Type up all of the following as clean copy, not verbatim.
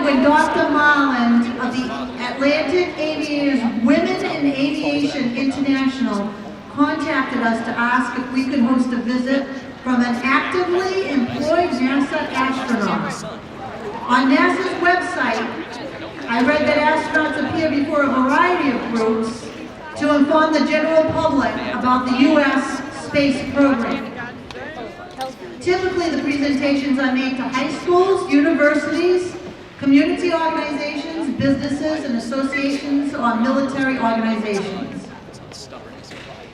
when Dr. Marland of the Atlantic Aviators Women in Aviation International contacted us to ask if we could host a visit from an actively employed NASA astronaut. On NASA's website, I read that astronauts appear before a variety of groups to inform the general public about the U.S. space program. Typically, the presentations are made to high schools, universities, community organizations, businesses, and associations, or military organizations.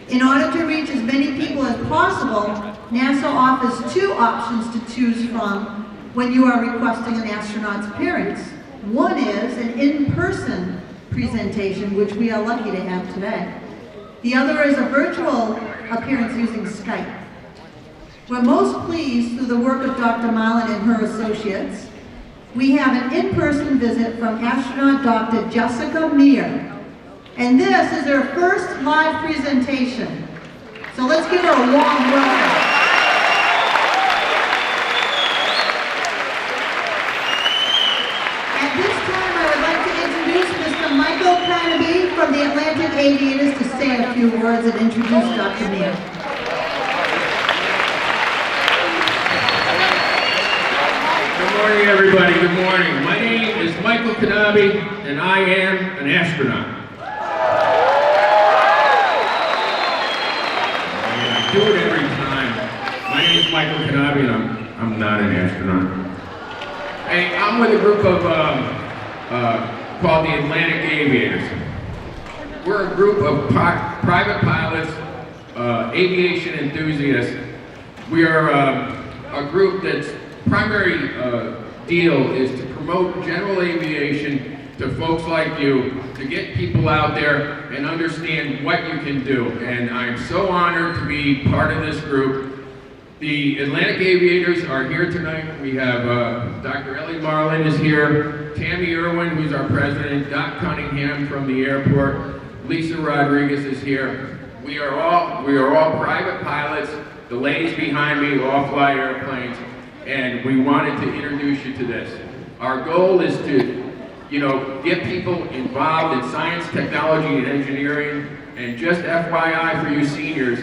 In order to reach as many people as possible, NASA offers two options to choose from when you are requesting an astronaut's appearance. One is an in-person presentation, which we are lucky to have today. The other is a virtual appearance using Skype. We're most pleased through the work of Dr. Marland and her associates. We have an in-person visit from astronaut Dr. Jessica Meir. And this is her first live presentation. So let's give her a warm welcome. At this time, I would like to introduce Mr. Michael Carnaby from the Atlantic Aviators to say a few words and introduce Dr. Meir. Good morning, everybody. Good morning. My name is Michael Carnaby, and I am an astronaut. I do it every time. My name is Michael Carnaby, and I'm not an astronaut. Hey, I'm with a group of called the Atlantic Aviators. We're a group of private pilots, aviation enthusiasts. We are a group that's primary deal is to promote general aviation to folks like you, to get people out there and understand what you can do. And I'm so honored to be part of this group. The Atlantic Aviators are here tonight. We have Dr. Ellie Marland is here, Tammy Irwin, who's our president, Doc Cunningham from the airport, Lisa Rodriguez is here. We are all private pilots. The ladies behind me all fly airplanes. And we wanted to introduce you to this. Our goal is to, get people involved in science, technology, and engineering. And just FYI for you seniors,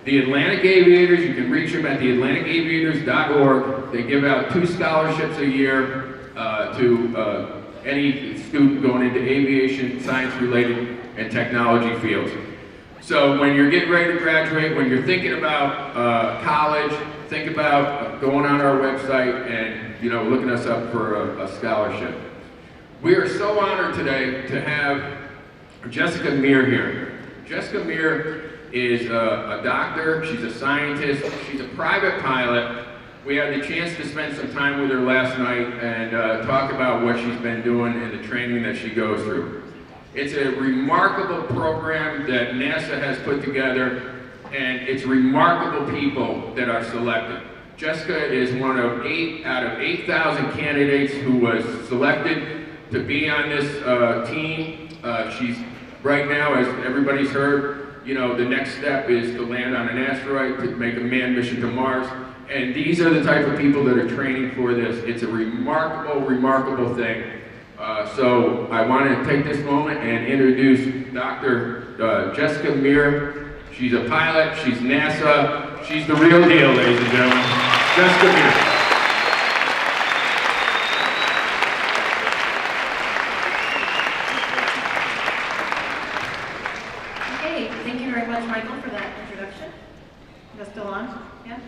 the Atlantic Aviators, you can reach them at theatlanticaviators.org. They give out 2 scholarships a year to any student going into aviation, science-related, and technology fields. So when you're getting ready to graduate, when you're thinking about college, think about going on our website and looking us up for a scholarship. We are so honored today to have Jessica Meir here. Jessica Meir is a doctor, she's a scientist, she's a private pilot. We had the chance to spend some time with her last night and talk about what she's been doing and the training that she goes through. It's a remarkable program that NASA has put together, and it's remarkable people that are selected. Jessica is one of 8 out of 8,000 candidates who was selected to be on this team. She's right now, as everybody's heard, the next step is to land on an asteroid, to make a manned mission to Mars. And these are the type of people that are training for this. It's a remarkable, remarkable thing. So I want to take this moment and introduce Dr. Jessica Meir. She's a pilot, she's NASA, she's the real deal, ladies and gentlemen. Jessica Meir. Okay, thank you very much, Michael, for that introduction. Is that still on? Yeah?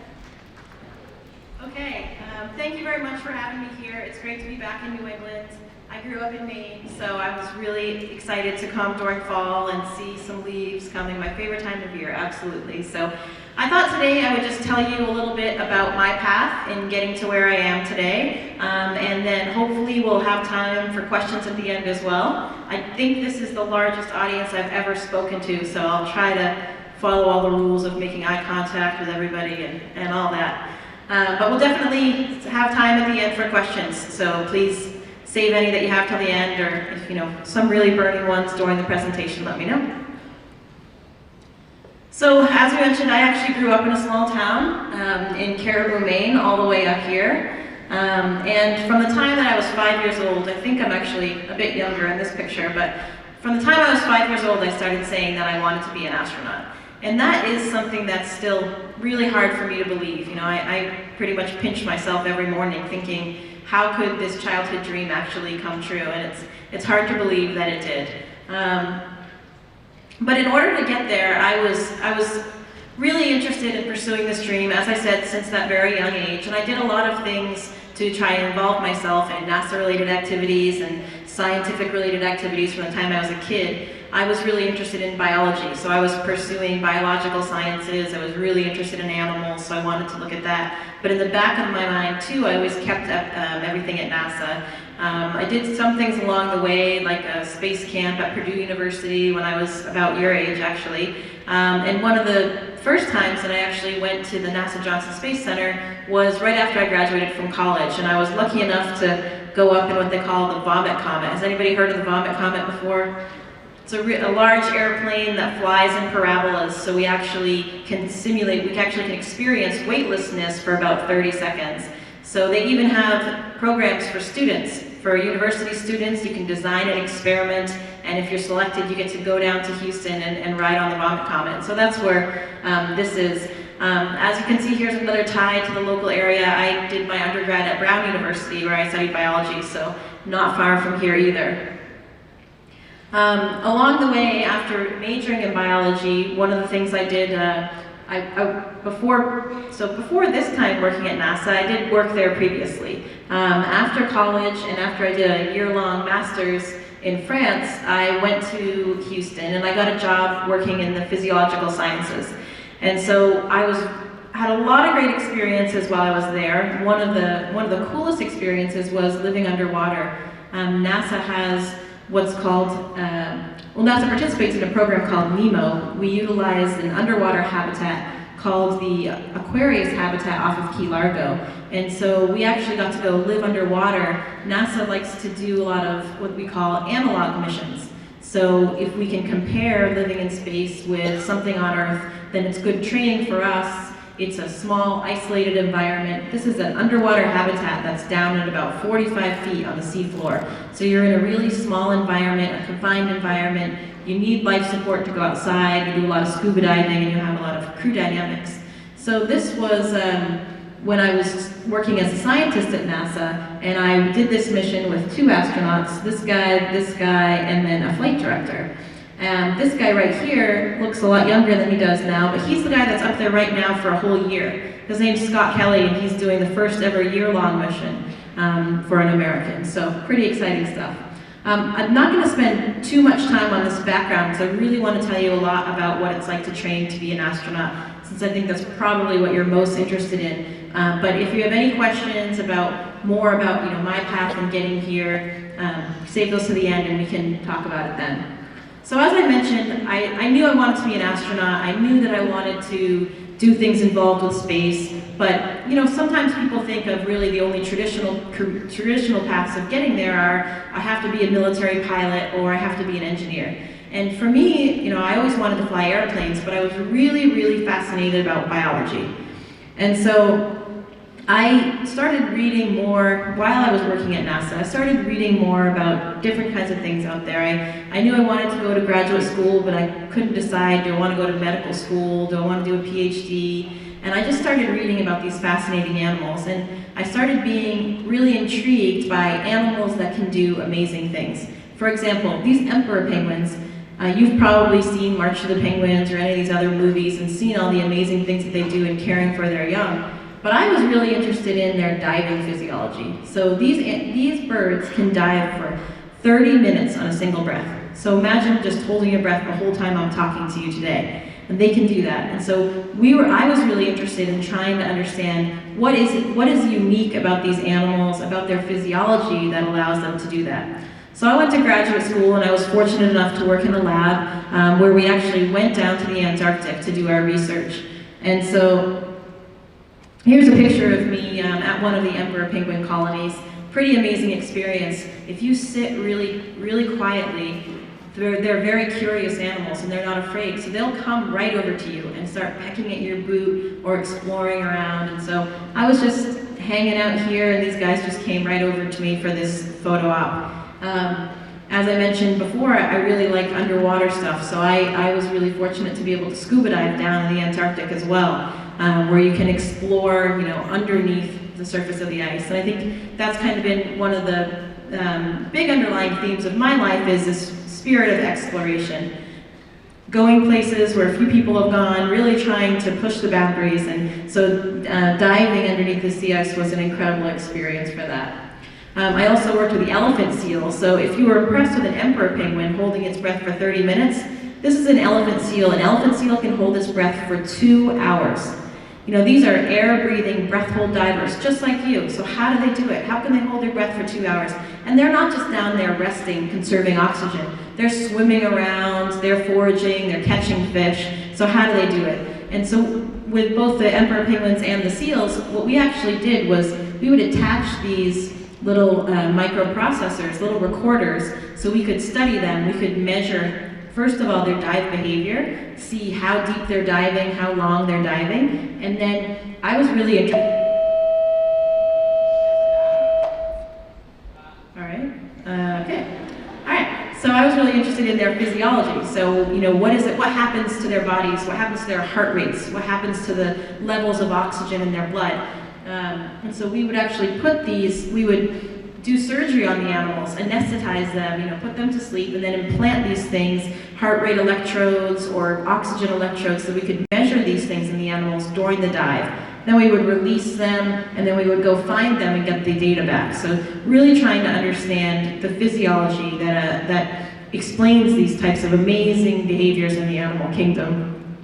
Okay, thank you very much for having me here. It's great to be back in New England. I grew up in Maine, so I was really excited to come during fall and see some leaves coming. My favorite time of year, absolutely. So I thought today I would just tell you a little bit about my path in getting to where I am today, and then hopefully we'll have time for questions at the end as well. I think this is the largest audience I've ever spoken to, so I'll try to follow all the rules of making eye contact with everybody and all that. But we'll definitely have time at the end for questions, so please save any that you have till the end, or if some really burning ones during the presentation, let me know. So as we mentioned, I actually grew up in a small town in Caribou, Maine, all the way up here. And from the time that I was 5 years old, I think I'm actually a bit younger in this picture, but from the time I was 5 years old, I started saying that I wanted to be an astronaut. And that is something that's still really hard for me to believe. You know, I pretty much pinch myself every morning thinking, how could this childhood dream actually come true? And it's hard to believe that it did. But in order to get there, I was really interested in pursuing this dream, as I said, since that very young age. And I did a lot of things to try and involve myself in NASA-related activities and scientific-related activities from the time I was a kid. I was really interested in biology, so I was pursuing biological sciences. I was really interested in animals, so I wanted to look at that. But in the back of my mind, too, I always kept up everything at NASA. I did some things along the way, like a space camp at Purdue University when I was about your age, actually. And one of the first times that I actually went to the NASA Johnson Space Center was right after I graduated from college, and I was lucky enough to go up in what they call the Vomit Comet. Has anybody heard of the Vomit Comet before? It's a large airplane that flies in parabolas, so we actually can experience weightlessness for about 30 seconds. So they even have programs for students. For university students, you can design an experiment, and if you're selected, you get to go down to Houston and ride on the Vomit Comet. So that's where this is. As you can see, here's another tie to the local area. I did my undergrad at Brown University, where I studied biology, so not far from here either. Along the way, after majoring in biology, one of the things I did, before this time working at NASA, I did work there previously. After college and after I did a year-long master's in France, I went to Houston and I got a job working in the physiological sciences. And so had a lot of great experiences while I was there. One of the coolest experiences was living underwater. NASA has what's called, NASA participates in a program called NEMO. We utilize an underwater habitat called the Aquarius habitat off of Key Largo. And so we actually got to go live underwater. NASA likes to do a lot of what we call analog missions. So if we can compare living in space with something on Earth, then it's good training for us. It's a small, isolated environment. This is an underwater habitat that's down at about 45 feet on the seafloor. So you're in a really small environment, a confined environment. You need life support to go outside. You do a lot of scuba diving, and you have a lot of crew dynamics. So this was when I was working as a scientist at NASA, and I did this mission with 2 astronauts, this guy, and then a flight director. This guy right here looks a lot younger than he does now, but he's the guy that's up there right now for a whole year. His name's Scott Kelly, and he's doing the first ever year-long mission for an American, so pretty exciting stuff. I'm not going to spend too much time on this background because I really want to tell you a lot about what it's like to train to be an astronaut, since I think that's probably what you're most interested in. But if you have any questions more about my path and getting here, save those to the end and we can talk about it then. So as I mentioned, I knew I wanted to be an astronaut. I knew that I wanted to do things involved with space, but sometimes people think of really the only traditional paths of getting there are, I have to be a military pilot or I have to be an engineer. And for me, I always wanted to fly airplanes, but I was really, really fascinated about biology. And so I started reading more while I was working at NASA. I started reading more about different kinds of things out there. I knew I wanted to go to graduate school, but I couldn't decide, do I want to go to medical school? Do I want to do a PhD? And I just started reading about these fascinating animals, and I started being really intrigued by animals that can do amazing things. For example, these emperor penguins, you've probably seen March of the Penguins or any of these other movies and seen all the amazing things that they do in caring for their young. But I was really interested in their diving physiology. So these birds can dive for 30 minutes on a single breath. So imagine just holding your breath the whole time I'm talking to you today. And they can do that. And so I was really interested in trying to understand what is unique about these animals, about their physiology that allows them to do that. So I went to graduate school, and I was fortunate enough to work in a lab where we actually went down to the Antarctic to do our research. And so here's a picture of me at one of the emperor penguin colonies. Pretty amazing experience. If you sit really, really quietly, they're very curious animals, and they're not afraid. So they'll come right over to you and start pecking at your boot or exploring around. And so I was just hanging out here, and these guys just came right over to me for this photo op. As I mentioned before, I really like underwater stuff, so I was really fortunate to be able to scuba dive down in the Antarctic as well, where you can explore, underneath the surface of the ice. And I think that's kind of been one of the big underlying themes of my life, is this spirit of exploration. Going places where a few people have gone, really trying to push the boundaries, and so diving underneath the sea ice was an incredible experience for that. I also worked with the elephant seal, so if you were impressed with an emperor penguin holding its breath for 30 minutes, this is an elephant seal. An elephant seal can hold its breath for 2 hours. These are air-breathing, breath-hold divers, just like you. So how do they do it? How can they hold their breath for 2 hours? And they're not just down there resting, conserving oxygen. They're swimming around, they're foraging, they're catching fish. So how do they do it? And so with both the emperor penguins and the seals, what we actually did was we would attach these little microprocessors, little recorders, so we could study them. We could measure, first of all, their dive behavior, see how deep they're diving, how long they're diving, and then I was really interested. So I was really interested in their physiology. So, what is it? What happens to their bodies? What happens to their heart rates? What happens to the levels of oxygen in their blood? And so we would actually we would do surgery on the animals, anesthetize them, put them to sleep, and then implant these things, heart rate electrodes or oxygen electrodes, so we could measure these things in the animals during the dive. Then we would release them, and then we would go find them and get the data back. So really trying to understand the physiology that explains these types of amazing behaviors in the animal kingdom.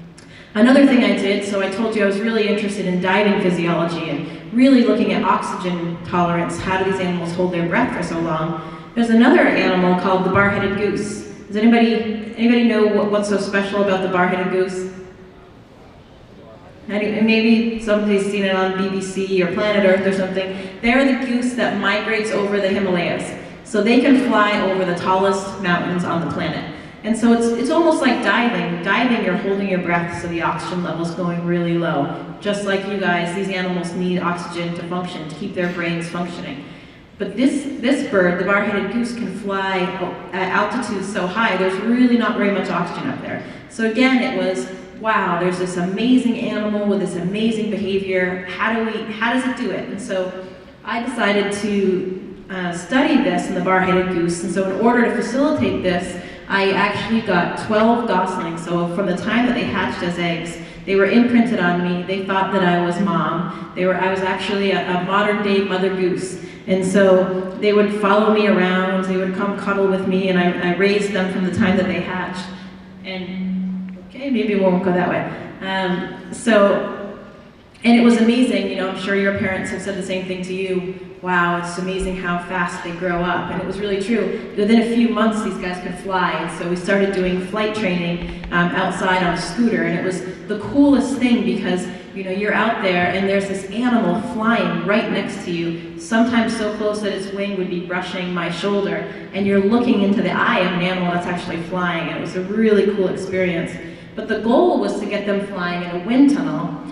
Another thing I did, so I told you I was really interested in diving physiology and really looking at oxygen tolerance. How do these animals hold their breath for so long? There's another animal called the bar-headed goose. Does anybody know what's so special about the bar-headed goose? And maybe somebody's seen it on BBC or Planet Earth or something. They're the goose that migrates over the Himalayas. So they can fly over the tallest mountains on the planet. And so it's almost like diving. Diving, you're holding your breath, so the oxygen level's going really low. Just like you guys, these animals need oxygen to function, to keep their brains functioning. But this bird, the bar-headed goose, can fly at altitudes so high, there's really not very much oxygen up there. So again, it was, wow, there's this amazing animal with this amazing behavior. How does it do it? And so I decided to study this in the bar-headed goose. And so in order to facilitate this, I actually got 12 goslings. So from the time that they hatched as eggs, they were imprinted on me. They thought that I was mom. I was actually a modern-day mother goose. And so they would follow me around. They would come cuddle with me, and I raised them from the time that they hatched. And okay, maybe we won't go that way. And it was amazing. I'm sure your parents have said the same thing to you. Wow, it's amazing how fast they grow up. And it was really true. Within a few months, these guys could fly. And so we started doing flight training outside on a scooter. And it was the coolest thing because, you're out there and there's this animal flying right next to you, sometimes so close that its wing would be brushing my shoulder. And you're looking into the eye of an animal that's actually flying. And it was a really cool experience. But the goal was to get them flying in a wind tunnel.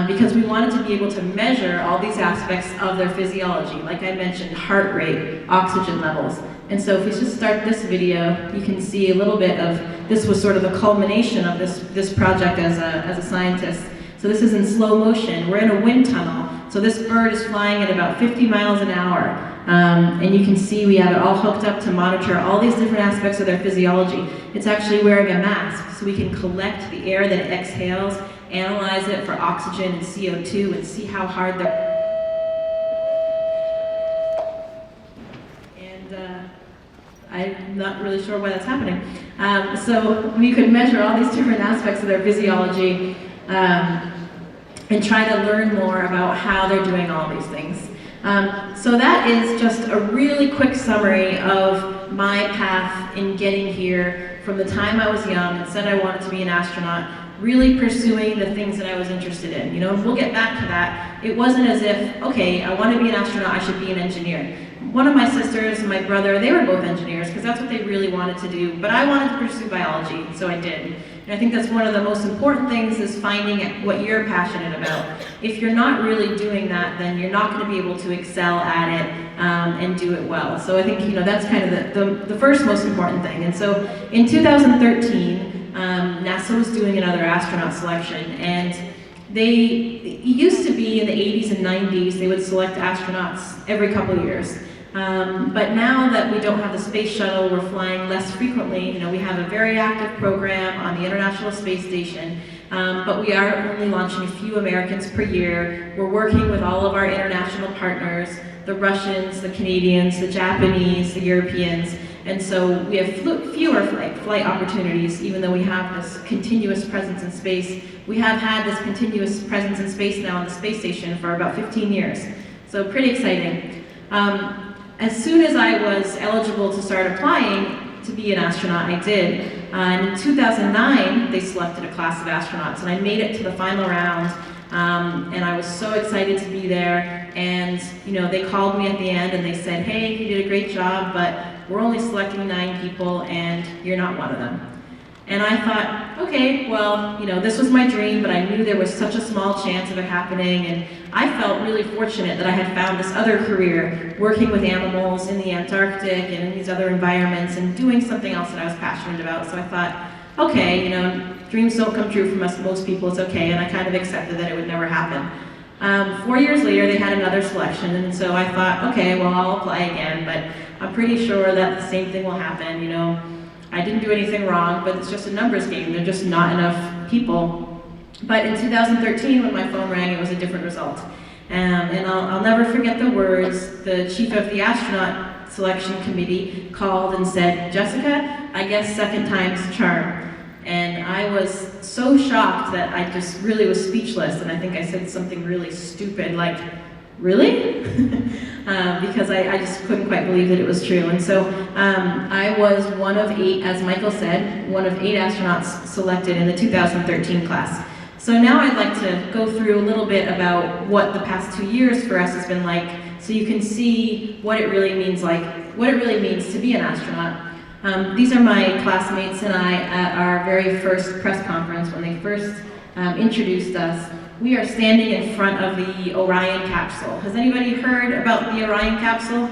Because we wanted to be able to measure all these aspects of their physiology. Like I mentioned, heart rate, oxygen levels. And so if we just start this video, you can see a little bit of, this was sort of the culmination of this project as a scientist. So this is in slow motion. We're in a wind tunnel. So this bird is flying at about 50 miles an hour. And you can see we have it all hooked up to monitor all these different aspects of their physiology. It's actually wearing a mask, so we can collect the air that it exhales, analyze it for oxygen and CO2, and see how hard they're... And I'm not really sure why that's happening. So we could measure all these different aspects of their physiology and try to learn more about how they're doing all these things. So that is just a really quick summary of my path in getting here from the time I was young and said I wanted to be an astronaut, really pursuing the things that I was interested in. We'll get back to that. It wasn't as if, okay, I want to be an astronaut, I should be an engineer. one of my sisters and my brother, they were both engineers because that's what they really wanted to do, but I wanted to pursue biology, so I did. And I think that's one of the most important things is finding what you're passionate about. If you're not really doing that, then you're not going to be able to excel at it and do it well. So I think, you know, that's kind of the first most important thing. And so in 2013, NASA was doing another astronaut selection, and it used to be in the 80s and 90s, they would select astronauts every couple of years. But now that we don't have the space shuttle, we're flying less frequently. You know, we have a very active program on the International Space Station, but we are only launching a few Americans per year. We're working with all of our international partners, the Russians, the Canadians, the Japanese, the Europeans, and so we have fewer flight opportunities, even though we have this continuous presence in space. We have had this continuous presence in space now on the space station for about 15 years, so pretty exciting. As soon as I was eligible to start applying to be an astronaut, I did. And in 2009, they selected a class of astronauts, and I made it to the final round. And I was so excited to be there. And you know, they called me at the end and they said, "Hey, you did a great job, but we're only selecting 9 people, and you're not one of them." And I thought, okay, well, you know, this was my dream, but I knew there was such a small chance of it happening, and I felt really fortunate that I had found this other career, working with animals in the Antarctic and in these other environments, and doing something else that I was passionate about. So I thought, okay, you know, dreams don't come true for most people, it's okay, and I kind of accepted that it would never happen. 4 years later, they had another selection, and so I thought, okay, well, I'll apply again, but I'm pretty sure that the same thing will happen, you know. I didn't do anything wrong, but it's just a numbers game. There are just not enough people. But in 2013, when my phone rang, it was a different result. And I'll never forget the words. The chief of the astronaut selection committee called and said, "Jessica, I guess second time's the charm." And I was so shocked that I just really was speechless. And I think I said something really stupid, like, "Really?" Because I just couldn't quite believe that it was true. And so I was one of 8, as Michael said, one of 8 astronauts selected in the 2013 class. So now I'd like to go through a little bit about what the past 2 years for us has been like, so you can see what it really means to be an astronaut. These are my classmates and I at our very first press conference when they first introduced us. We are standing in front of the Orion capsule. Has anybody heard about the Orion capsule?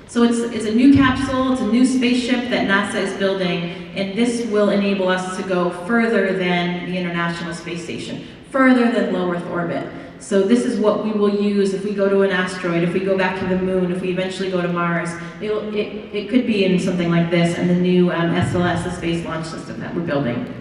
So it's a new capsule, it's a new spaceship that NASA is building, and this will enable us to go further than the International Space Station, further than low Earth orbit. So this is what we will use if we go to an asteroid, if we go back to the moon, if we eventually go to Mars. It could be in something like this, and the new SLS, the Space Launch System that we're building.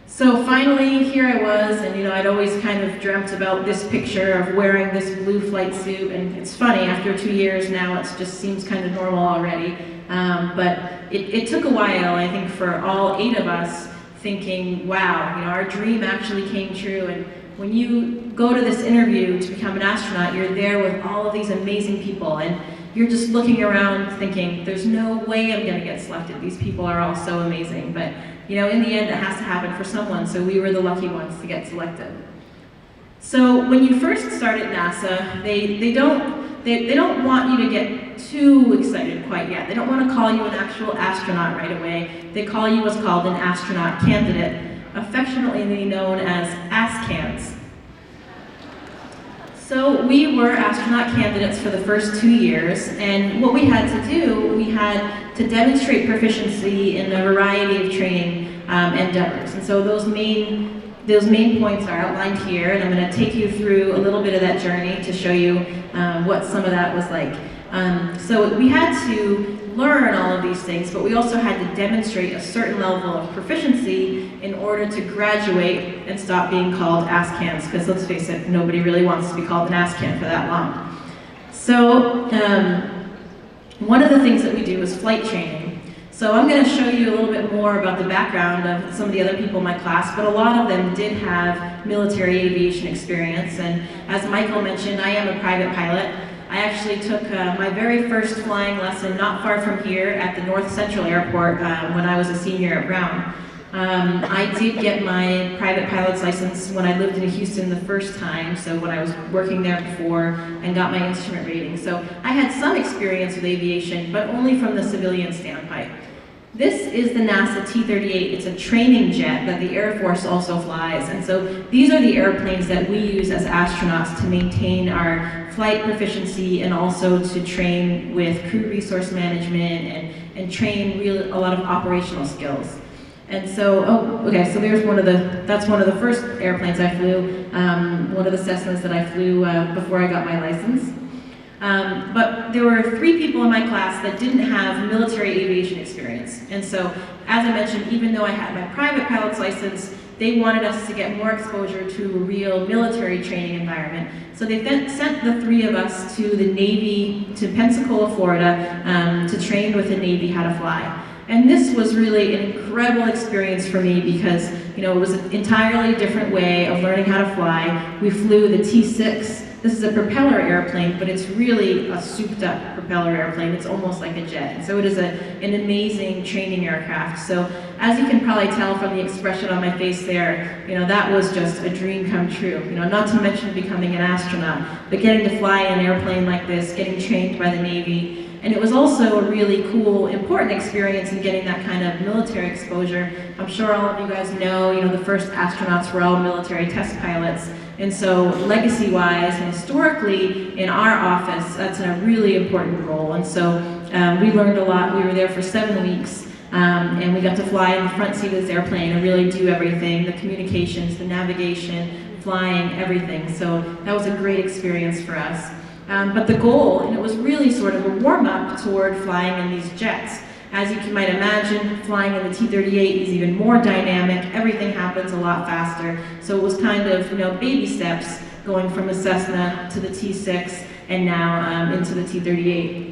So finally, here I was, and you know, I'd always kind of dreamt about this picture of wearing this blue flight suit, and it's funny, after 2 years now, it just seems kind of normal already. But it took a while, I think, for all 8 of us thinking, wow, you know, our dream actually came true. And when you go to this interview to become an astronaut, you're there with all of these amazing people, and you're just looking around thinking, there's no way I'm gonna get selected. These people are all so amazing. But you know, in the end, it has to happen for someone, so we were the lucky ones to get selected. So when you first start at NASA, they don't want you to get too excited quite yet. They don't want to call you an actual astronaut right away. They call you what's called an astronaut candidate, affectionately known as ASCANs. So we were astronaut candidates for the first 2 years, and what we had to do, we had to demonstrate proficiency in a variety of training endeavors. And so those main points are outlined here, and I'm going to take you through a little bit of that journey to show you what some of that was like. So we had to learn all of these things, but we also had to demonstrate a certain level of proficiency in order to graduate and stop being called ASCANs, because let's face it, nobody really wants to be called an ASCAN for that long. So one of the things that we do is flight training. So I'm going to show you a little bit more about the background of some of the other people in my class, but a lot of them did have military aviation experience, and as Michael mentioned, I am a private pilot. I actually took my very first flying lesson not far from here at the North Central Airport when I was a senior at Brown. I did get my private pilot's license when I lived in Houston the first time, so when I was working there before, and got my instrument rating. So I had some experience with aviation, but only from the civilian standpoint. This is the NASA T-38. It's a training jet that the Air Force also flies. And so these are the airplanes that we use as astronauts to maintain our flight proficiency and also to train with crew resource management and train a lot of operational skills. And so, so there's that's one of the first airplanes I flew, one of the Cessnas that I flew before I got my license. But there were 3 people in my class that didn't have military aviation experience. And so, as I mentioned, even though I had my private pilot's license, they wanted us to get more exposure to a real military training environment. So they sent the 3 of us to the Navy, to Pensacola, Florida, to train with the Navy how to fly. And this was really an incredible experience for me because, it was an entirely different way of learning how to fly. We flew the T-6. This is a propeller airplane, but it's really a souped-up propeller airplane. It's almost like a jet. And so it is an amazing training aircraft. So as you can probably tell from the expression on my face there, that was just a dream come true. Not to mention becoming an astronaut, but getting to fly an airplane like this, getting trained by the Navy. And it was also a really cool, important experience in getting that kind of military exposure. I'm sure all of you guys know, the first astronauts were all military test pilots. And so legacy-wise and historically in our office, that's a really important role. And so we learned a lot. We were there for 7 weeks. And we got to fly in the front seat of this airplane and really do everything, the communications, the navigation, flying, everything. So that was a great experience for us. But the goal, and it was really sort of a warm-up toward flying in these jets. As you might imagine, flying in the T-38 is even more dynamic. Everything happens a lot faster. So it was kind of, baby steps going from a Cessna to the T-6 and now into the T-38.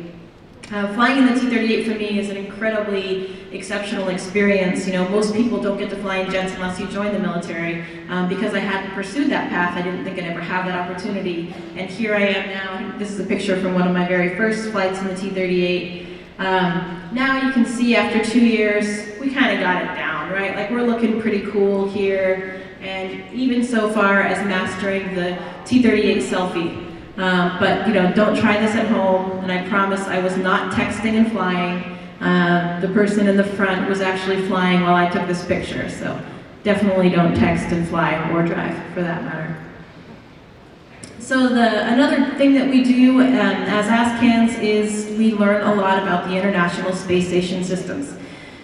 Flying in the T-38 for me is an incredibly exceptional experience. Most people don't get to fly in jets unless you join the military. Because I hadn't pursued that path, I didn't think I'd ever have that opportunity. And here I am now. This is a picture from one of my very first flights in the T-38. Now you can see after 2 years, we kind of got it down, right? Like we're looking pretty cool here. And even so far as mastering the T-38 selfie. But don't try this at home, and I promise I was not texting and flying. The person in the front was actually flying while I took this picture, so definitely don't text and fly or drive for that matter. So another thing that we do as ASCANs is we learn a lot about the International Space Station systems.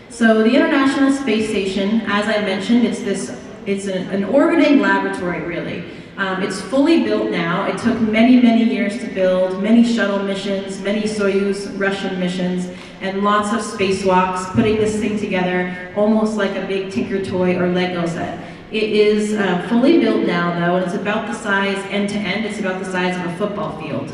So the International Space Station, as I mentioned, it's an orbiting laboratory really. It's fully built now. It took many, many years to build, many shuttle missions, many Soyuz Russian missions, and lots of spacewalks, putting this thing together almost like a big Tinker Toy or Lego set. It is fully built now though, and it's about the size, end to end, it's about the size of a football field.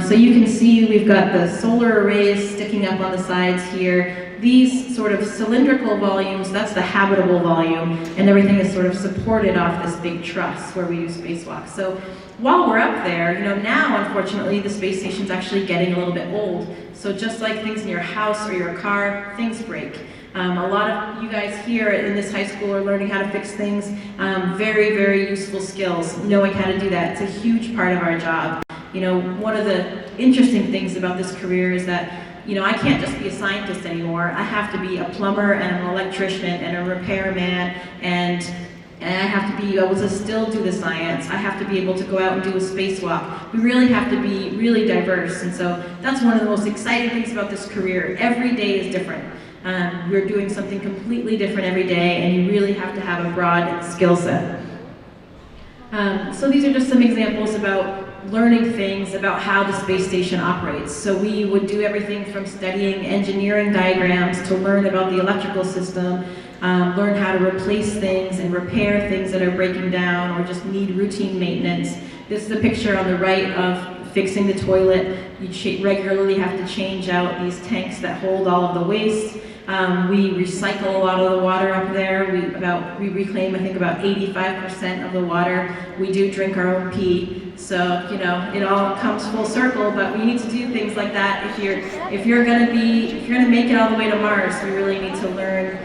So you can see we've got the solar arrays sticking up on the sides here. These sort of cylindrical volumes, that's the habitable volume, and everything is sort of supported off this big truss where we do spacewalks. So while we're up there, now unfortunately the space station's actually getting a little bit old. So just like things in your house or your car, things break. A lot of you guys here in this high school are learning how to fix things. Very, very useful skills, knowing how to do that. It's a huge part of our job. One of the interesting things about this career is that I can't just be a scientist anymore. I have to be a plumber and an electrician and a repairman, and I have to be able to still do the science. I have to be able to go out and do a spacewalk. We really have to be really diverse, and so that's one of the most exciting things about this career. Every day is different. We're doing something completely different every day, and you really have to have a broad skill set. So these are just some examples about learning things about how the space station operates. So we would do everything from studying engineering diagrams to learn about the electrical system, learn how to replace things and repair things that are breaking down or just need routine maintenance. This is a picture on the right of fixing the toilet. You regularly have to change out these tanks that hold all of the waste. We recycle a lot of the water up there. We reclaim, I think, about 85% of the water. We do drink our own pee. So, it all comes full circle, but we need to do things like that. If you're gonna make it all the way to Mars, we really need to learn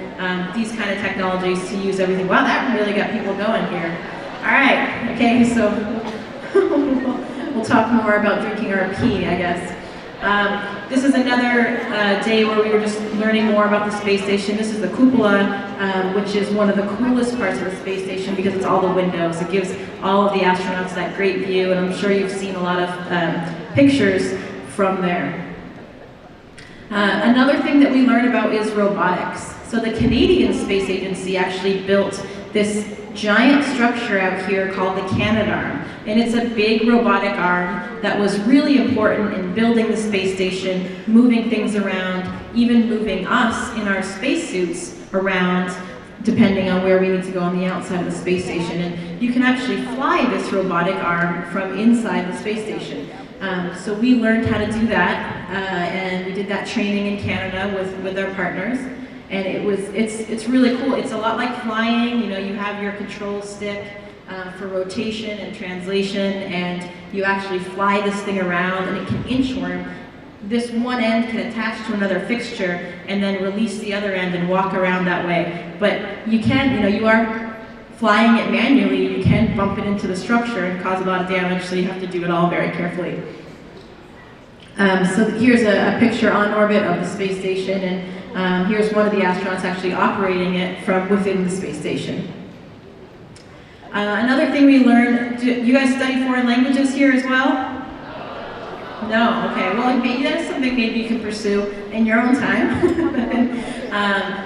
these kind of technologies to use everything. Wow, that really got people going here. All right, okay, so we'll talk more about drinking our pee, I guess. This is another day where we were just learning more about the space station. This is the cupola, which is one of the coolest parts of the space station because it's all the windows. It gives all of the astronauts that great view, and I'm sure you've seen a lot of pictures from there. Another thing that we learn about is robotics. So the Canadian Space Agency actually built this giant structure out here called the Canadarm. And it's a big robotic arm that was really important in building the space station, moving things around, even moving us in our spacesuits around, depending on where we need to go on the outside of the space station. And you can actually fly this robotic arm from inside the space station. So we learned how to do that, and we did that training in Canada with our partners. And it's really cool. It's a lot like flying. You know, you have your control stick for rotation and translation, and you actually fly this thing around, and it can inchworm. This one end can attach to another fixture and then release the other end and walk around that way. But you can, you know, you are flying it manually, you can bump it into the structure and cause a lot of damage, so you have to do it all very carefully. So here's a picture on orbit of the space station, and here's one of the astronauts actually operating it from within the space station. Another thing we learned, do you guys study foreign languages here as well? No, okay, well maybe that's something maybe you can pursue in your own time.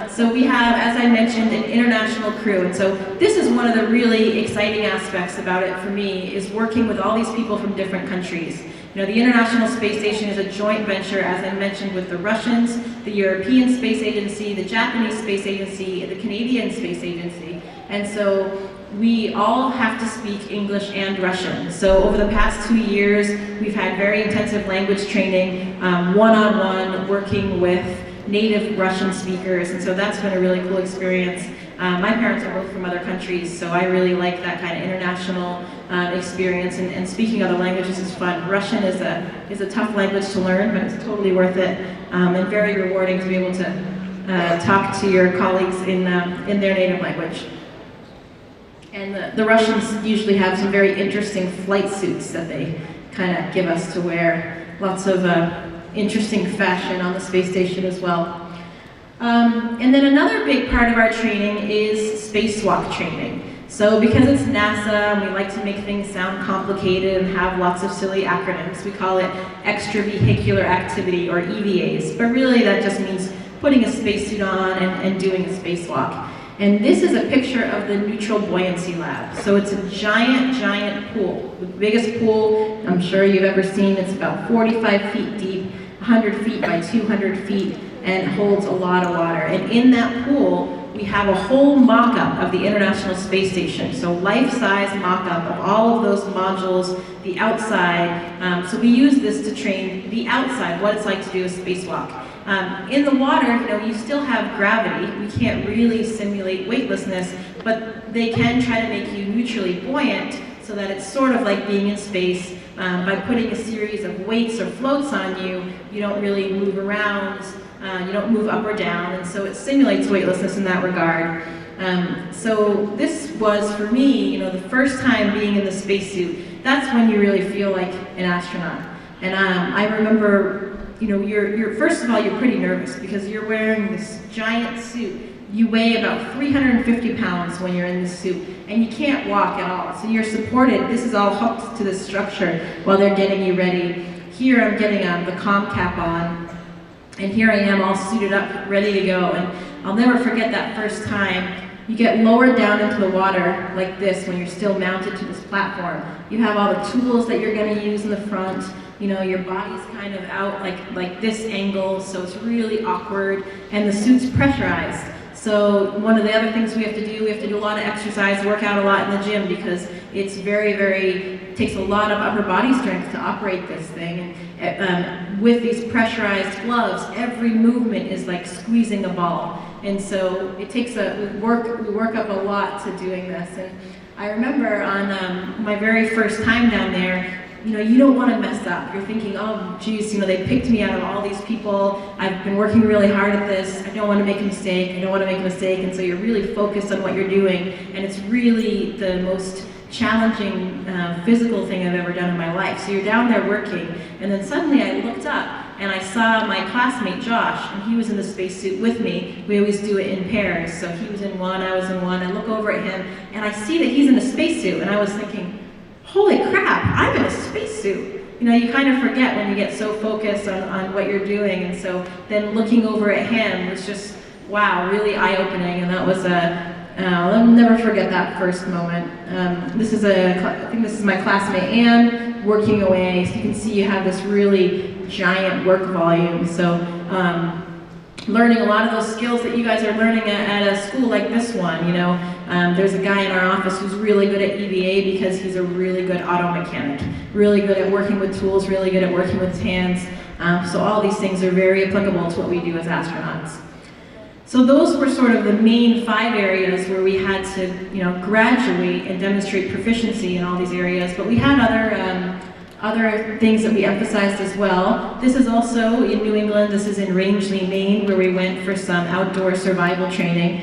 So we have, as I mentioned, an international crew, and so this is one of the really exciting aspects about it for me, is working with all these people from different countries. You know, the International Space Station is a joint venture, as I mentioned, with the Russians, the European Space Agency, the Japanese Space Agency, and the Canadian Space Agency, and so we all have to speak English and Russian. So over the past 2 years, we've had very intensive language training, one-on-one, working with native Russian speakers, and so that's been a really cool experience. My parents are both from other countries, so I really like that kind of international experience, and speaking other languages is fun. Russian is a tough language to learn, but it's totally worth it, and very rewarding to be able to talk to your colleagues in their native language. And the Russians usually have some very interesting flight suits that they kind of give us to wear. Lots of interesting fashion on the space station as well. And then another big part of our training is spacewalk training. So because it's NASA and we like to make things sound complicated and have lots of silly acronyms, we call it extravehicular activity, or EVAs. But really that just means putting a spacesuit on and doing a spacewalk. And this is a picture of the Neutral Buoyancy Lab. So it's a giant, giant pool. The biggest pool I'm sure you've ever seen. It's about 45 feet deep, 100 feet by 200 feet, and holds a lot of water. And in that pool, we have a whole mock-up of the International Space Station. So life-size mock-up of all of those modules, the outside. So we use this to train the outside, what it's like to do a spacewalk. In the water, you know, you still have gravity. We can't really simulate weightlessness, but they can try to make you neutrally buoyant so that it's sort of like being in space. By putting a series of weights or floats on you, you don't really move around, you don't move up or down, and so it simulates weightlessness in that regard. So this was, for me, you know, the first time being in the spacesuit. That's when you really feel like an astronaut. And I remember, you know, you're first of all, you're pretty nervous because you're wearing this giant suit. You weigh about 350 pounds when you're in this suit, and you can't walk at all. So you're supported. This is all hooked to this structure while they're getting you ready. Here I'm getting the comm cap on, and here I am all suited up, ready to go. And I'll never forget that first time. You get lowered down into the water like this when you're still mounted to this platform. You have all the tools that you're going to use in the front. You know, your body's kind of out like this angle, so it's really awkward, and the suit's pressurized. So one of the other things we have to do a lot of exercise, work out a lot in the gym, because it's takes a lot of upper body strength to operate this thing. And with these pressurized gloves, every movement is like squeezing a ball. And so it takes we work up a lot to doing this. And I remember on my very first time down there, you don't want to mess up. You're thinking, oh, geez, they picked me out of all these people. I've been working really hard at this. I don't want to make a mistake. I don't want to make a mistake. And so you're really focused on what you're doing. And it's really the most challenging physical thing I've ever done in my life. So you're down there working, and then suddenly I looked up and I saw my classmate Josh, and he was in the spacesuit with me. We always do it in pairs. So he was in one, I was in one. I look over at him, and I see that he's in a spacesuit, and I was thinking, holy crap, I'm in a spacesuit. You kind of forget when you get so focused on what you're doing, and so then looking over at him was just, wow, really eye-opening, and that was I'll never forget that first moment. I think this is my classmate Anne working away. So you can see you have this really giant work volume. So learning a lot of those skills that you guys are learning at a school like this one. There's a guy in our office who's really good at EVA because he's a really good auto mechanic, really good at working with tools, really good at working with his hands. So all these things are very applicable to what we do as astronauts. So those were sort of the main 5 areas where we had to, graduate and demonstrate proficiency in all these areas. But we had other things that we emphasized as well. This is also in New England. This is in Rangeley, Maine, where we went for some outdoor survival training.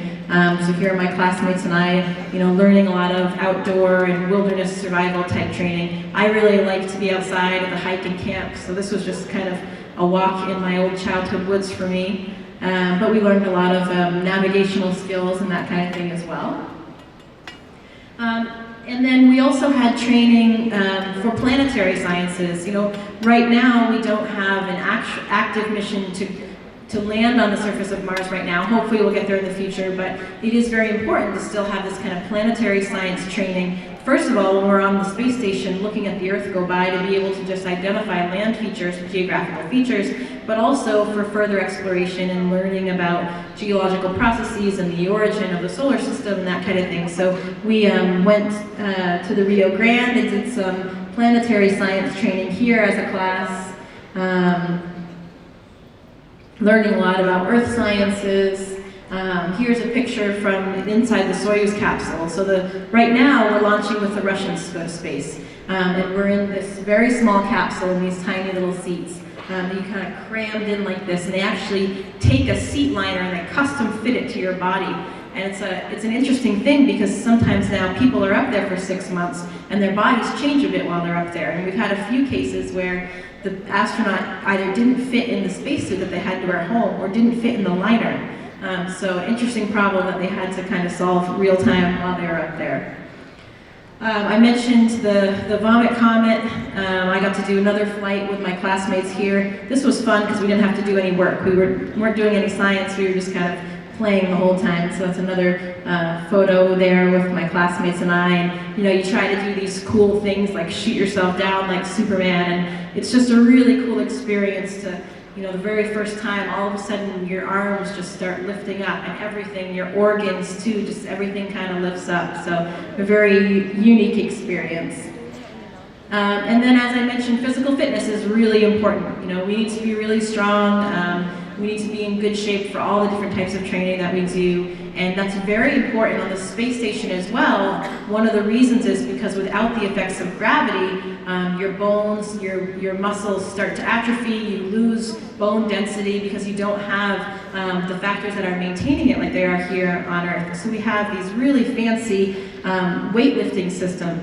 So here are my classmates and I, learning a lot of outdoor and wilderness survival type training. I really like to be outside at the hike and camp, so this was just kind of a walk in my old childhood woods for me. But we learned a lot of navigational skills and that kind of thing as well. And then we also had training for planetary sciences. Right now we don't have an active mission to land on the surface of Mars right now. Hopefully we'll get there in the future, but it is very important to still have this kind of planetary science training. First of all, when we're on the space station looking at the Earth go by, to be able to just identify land features, geographical features, but also for further exploration and learning about geological processes and the origin of the solar system and that kind of thing. So we went to the Rio Grande and did some planetary science training here as a class. Learning a lot about earth sciences. Here's a picture from inside the Soyuz capsule. So right now we're launching with the Russians to go to space. And we're in this very small capsule in these tiny little seats. You kind of crammed in like this, and they actually take a seat liner and they custom fit it to your body. And it's an interesting thing because sometimes now people are up there for 6 months and their bodies change a bit while they're up there. And we've had a few cases where the astronaut either didn't fit in the spacesuit that they had to wear home or didn't fit in the liner. So interesting problem that they had to kind of solve real time while they were up there. I mentioned the Vomit Comet. I got to do another flight with my classmates here. This was fun because we didn't have to do any work. We weren't doing any science. We were just kind of playing the whole time. So that's another photo there with my classmates and I. And you try to do these cool things like shoot yourself down like Superman, and it's just a really cool experience to, the very first time, all of a sudden your arms just start lifting up and everything, your organs too, just everything kind of lifts up. So a very unique experience. And then as I mentioned, physical fitness is really important. We need to be really strong. We need to be in good shape for all the different types of training that we do, and that's very important on the space station as well. One of the reasons is because without the effects of gravity, your bones, your muscles start to atrophy, you lose bone density because you don't have the factors that are maintaining it like they are here on Earth. So we have these really fancy weightlifting system,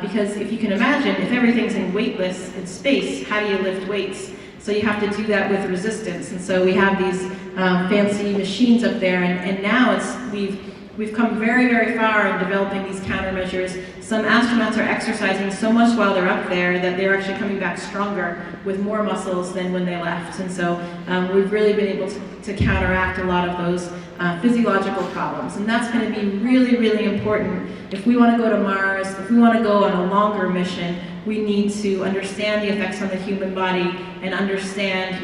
because if you can imagine, if everything's in weightless in space, how do you lift weights? So you have to do that with resistance, and so we have these fancy machines up there, and now we've come very, very far in developing these countermeasures. Some astronauts are exercising so much while they're up there that they're actually coming back stronger with more muscles than when they left, and so we've really been able to counteract a lot of those physiological problems, and that's going to be really, really important if we want to go to Mars, if we want to go on a longer mission. We need to understand the effects on the human body and understand,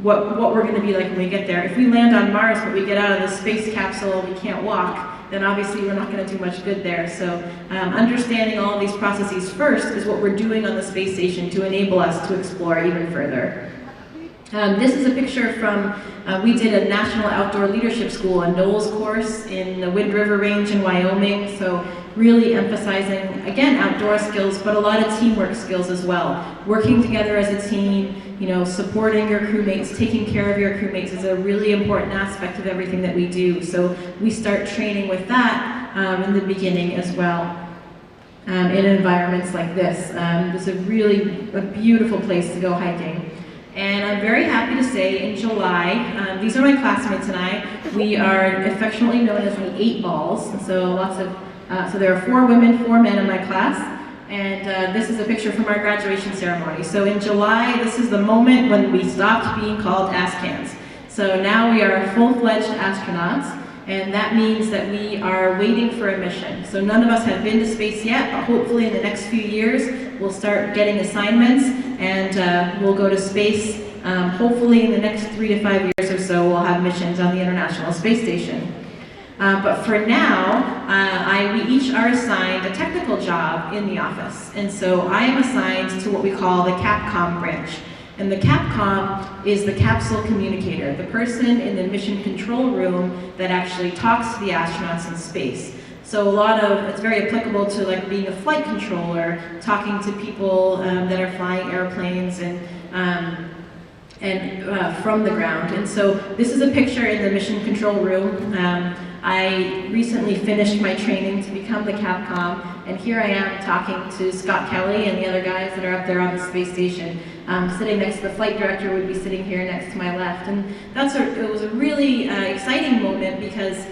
what we're going to be like when we get there. If we land on Mars, but we get out of the space capsule, we can't walk, then obviously we're not going to do much good there. So understanding all of these processes first is what we're doing on the space station to enable us to explore even further. This is a picture from, we did a National Outdoor Leadership School, a NOLS course in the Wind River Range in Wyoming. So really emphasizing, again, outdoor skills, but a lot of teamwork skills as well. Working together as a team, supporting your crewmates, taking care of your crewmates is a really important aspect of everything that we do. So we start training with that in the beginning as well. In environments like this. This is really a beautiful place to go hiking. And I'm very happy to say in July, these are my classmates and I, we are affectionately known as the 8 Balls. And so so there are 4 women, 4 men in my class. And this is a picture from our graduation ceremony. So in July, this is the moment when we stopped being called ASCANs. So now we are full-fledged astronauts. And that means that we are waiting for a mission. So none of us have been to space yet, but hopefully in the next few years, we'll start getting assignments and we'll go to space. Hopefully in the next 3 to 5 years or so, we'll have missions on the International Space Station. But for now, we each are assigned a technical job in the office. And so I am assigned to what we call the CAPCOM branch. And the CAPCOM is the capsule communicator, the person in the mission control room that actually talks to the astronauts in space. So it's very applicable to like being a flight controller, talking to people that are flying airplanes and from the ground. And so this is a picture in the mission control room. I recently finished my training to become the CAPCOM, and here I am talking to Scott Kelly and the other guys that are up there on the space station. Sitting next to the flight director would be sitting here next to my left. And it was a really exciting moment because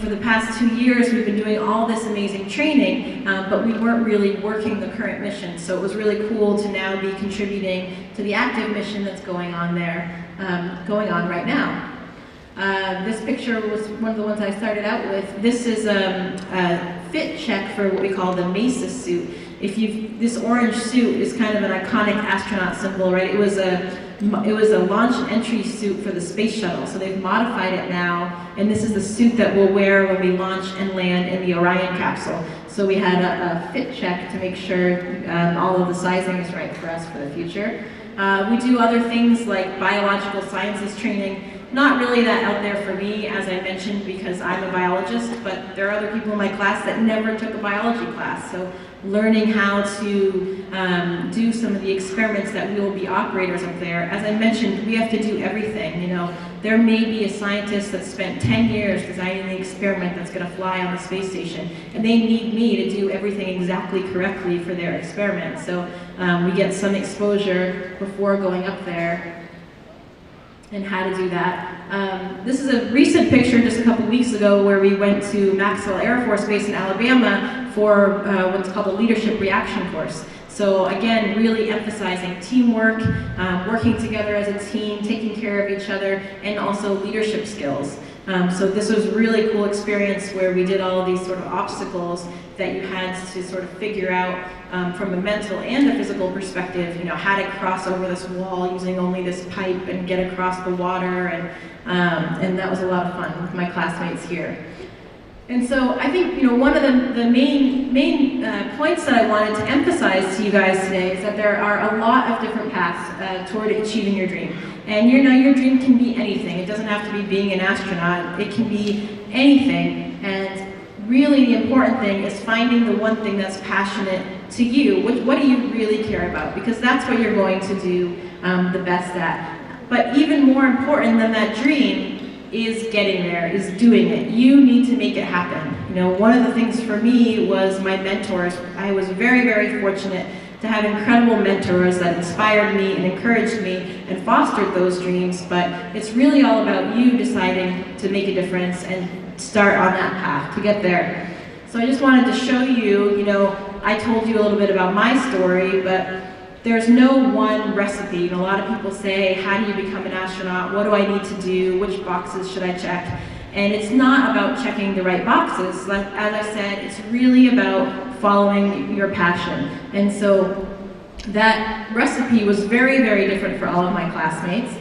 for the past 2 years we've been doing all this amazing training, but we weren't really working the current mission. So it was really cool to now be contributing to the active mission that's going on there, going on right now. This picture was one of the ones I started out with. This is a fit check for what we call the MESA suit. This orange suit is kind of an iconic astronaut symbol, right? It was a launch and entry suit for the space shuttle, so they've modified it now, and this is the suit that we'll wear when we launch and land in the Orion capsule. So we had a fit check to make sure all of the sizing is right for us for the future. We do other things like biological sciences training. Not really that out there for me, as I mentioned, because I'm a biologist, but there are other people in my class that never took a biology class. So learning how to do some of the experiments that we will be operators up there. As I mentioned, we have to do everything. There may be a scientist that spent 10 years designing the experiment that's going to fly on the space station, and they need me to do everything exactly correctly for their experiment. So we get some exposure before going up there and how to do that. This is a recent picture just a couple weeks ago where we went to Maxwell Air Force Base in Alabama for what's called a leadership reaction course. So again, really emphasizing teamwork, working together as a team, taking care of each other, and also leadership skills. So this was a really cool experience where we did all of these sort of obstacles that you had to sort of figure out from a mental and a physical perspective, how to cross over this wall using only this pipe and get across the water, and that was a lot of fun with my classmates here. And so I think one of the main points that I wanted to emphasize to you guys today is that there are a lot of different paths toward achieving your dream. And your dream can be anything. It doesn't have to be being an astronaut. It can be anything. And really the important thing is finding the one thing that's passionate to you. What do you really care about? Because that's what you're going to do the best at. But even more important than that dream is getting there, is doing it. You need to make it happen. One of the things for me was my mentors. I was very, very fortunate to have incredible mentors that inspired me and encouraged me and fostered those dreams, but it's really all about you deciding to make a difference and start on that path to get there. So I just wanted to show you, I told you a little bit about my story, but there's no one recipe. A lot of people say, how do you become an astronaut? What do I need to do? Which boxes should I check? And it's not about checking the right boxes. Like, as I said, it's really about following your passion. And so that recipe was very, very different for all of my classmates.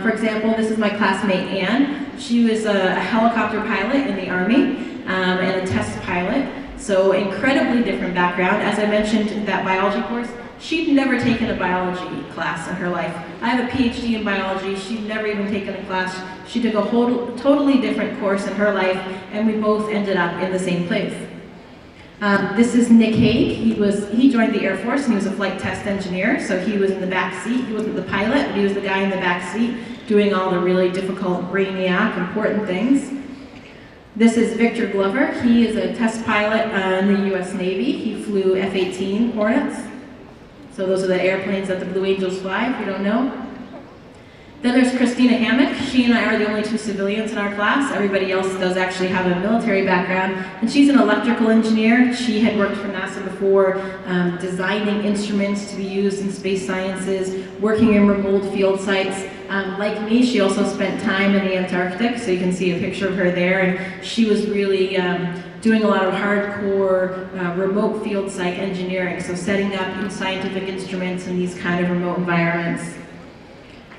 For example, this is my classmate Anne. She was a helicopter pilot in the Army and a test pilot. So incredibly different background. As I mentioned in that biology course, she'd never taken a biology class in her life. I have a PhD in biology. She'd never even taken a class. She took a totally different course in her life, and we both ended up in the same place. This is Nick Hague. He joined the Air Force and he was a flight test engineer, so he was in the back seat. He wasn't the pilot, but he was the guy in the back seat doing all the really difficult, brainiac, important things. This is Victor Glover. He is a test pilot in the US Navy. He flew F-18 Hornets. So those are the airplanes that the Blue Angels fly, if you don't know. Then there's Christina Hammock. She and I are the only two civilians in our class. Everybody else does actually have a military background. And she's an electrical engineer. She had worked for NASA before, designing instruments to be used in space sciences, working in remote field sites. Like me, she also spent time in the Antarctic, so you can see a picture of her there. And she was really doing a lot of hardcore remote field site engineering, so setting up scientific instruments in these kind of remote environments.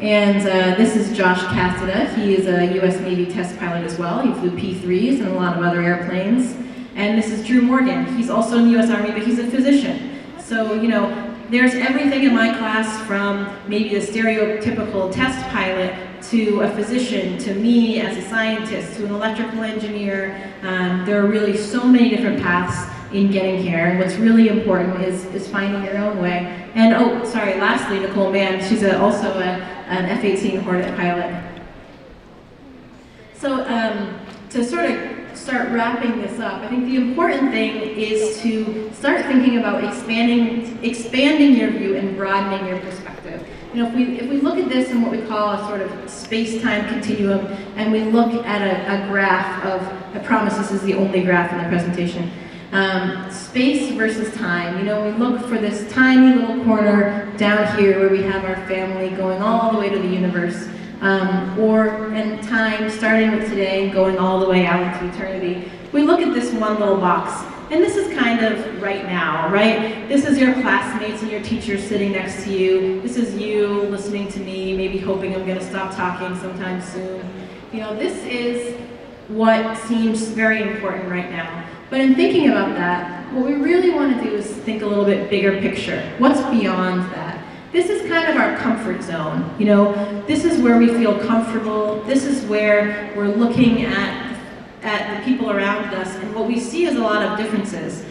And this is Josh Cassida. He is a US Navy test pilot as well. He flew P-3s and a lot of other airplanes. And this is Drew Morgan. He's also in the US Army, but he's a physician. So, you know, there's everything in my class from maybe the stereotypical test pilot to a physician, to me as a scientist, to an electrical engineer. There are really so many different paths in getting here, and what's really important is finding your own way. And oh, sorry, lastly, Nicole Mann, she's also an F-18 Hornet pilot. So to sort of start wrapping this up, I think the important thing is to start thinking about expanding your view and broadening your perspective. You know, if we look at this in what we call a sort of space-time continuum, and we look at a graph of, I promise this is the only graph in the presentation, space versus time. You know, we look for this tiny little corner down here where we have our family going all the way to the universe, and time starting with today and going all the way out into eternity. We look at this one little box, and this is kind of right now, right? This is your classmates and your teachers sitting next to you. This is you listening to me, maybe hoping I'm going to stop talking sometime soon. You know, this is what seems very important right now. But in thinking about that, what we really want to do is think a little bit bigger picture. What's beyond that? This is kind of our comfort zone. You know, this is where we feel comfortable. This is where we're looking at the people around us, and what we see is a lot of differences.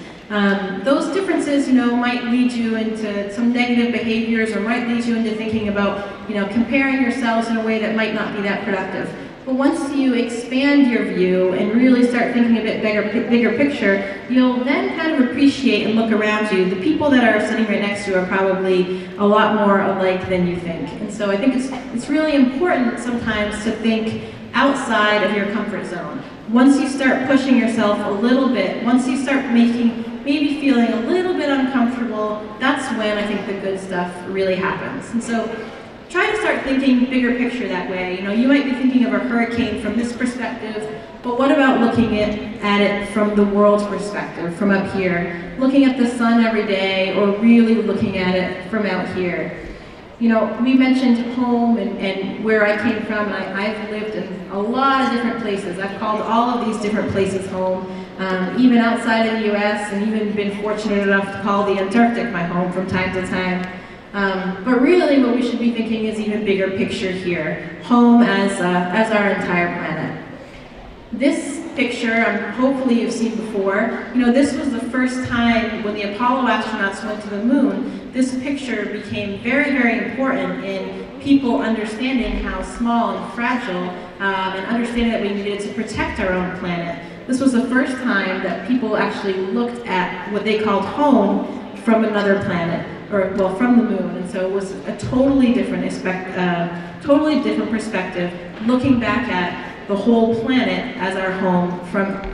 Those differences, you know, might lead you into some negative behaviors, or might lead you into thinking about, you know, comparing yourselves in a way that might not be that productive. But once you expand your view and really start thinking a bit bigger picture, you'll then kind of appreciate and look around you. The people that are sitting right next to you are probably a lot more alike than you think. And so I think it's really important sometimes to think outside of your comfort zone. Once you start pushing yourself a little bit, once you start maybe feeling a little bit uncomfortable, that's when I think the good stuff really happens. And so try to start thinking bigger picture that way. You know, you might be thinking of a hurricane from this perspective, but what about looking at it from the world's perspective, from up here? Looking at the sun every day, or really looking at it from out here. You know, we mentioned home and where I came from. I've lived in a lot of different places. I've called all of these different places home, even outside of the US, and even been fortunate enough to call the Antarctic my home from time to time. But really what we should be thinking is even bigger picture here. Home as our entire planet. This picture, hopefully you've seen before. You know, this was the first time when the Apollo astronauts went to the moon. This picture became very, very important in people understanding how small and fragile, and understanding that we needed to protect our own planet. This was the first time that people actually looked at what they called home from another planet, or well, from the moon. And so it was a totally different perspective, looking back at the whole planet as our home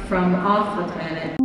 from off the planet.